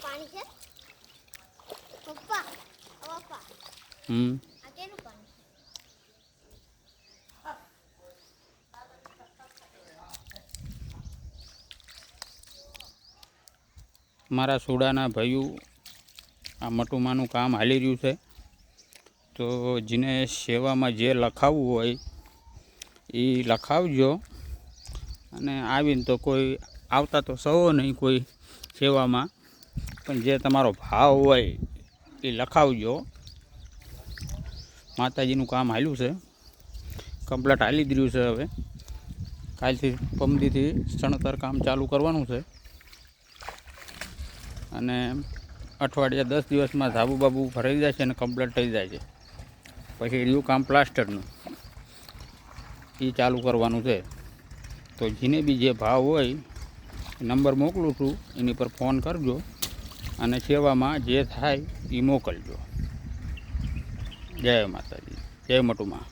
પાણી છે પપ્પા પપ્પા આ કેનું પાણી મારા સોડાના ભાઈઓ આ મટુમાનું કામ હાલી રહ્યું છે, તો જેને સેવામાં જે લખાવવું હોય એ લખાવજો. અને આવીને તો કોઈ આવતા તો સૌ નહીં કોઈ સેવામાં, પણ જે તમારો ભાવ હોય એ લખાવજો. માતાજીનું કામ હાલ્યું છે, કમ્પ્લેટ હાલી જ રહ્યું છે. હવે કાલથી પમદીથી સણતર કામ ચાલુ કરવાનું છે અને અઠવાડિયા 10 દિવસમાં ધાબુ બાબુ ભરાઈ જાય છે અને કમ્પ્લીટ થઈ જાય છે. પછી રહ્યું કામ પ્લાસ્ટરનું, એ ચાલુ કરવાનું છે. તો જેને બી જે ભાવ હોય નંબર મોકલું છું, એની પર ફોન કરજો અને સેવામાં જે થાય એ મોકલજો. જય માતાજી, જય મટુમાં.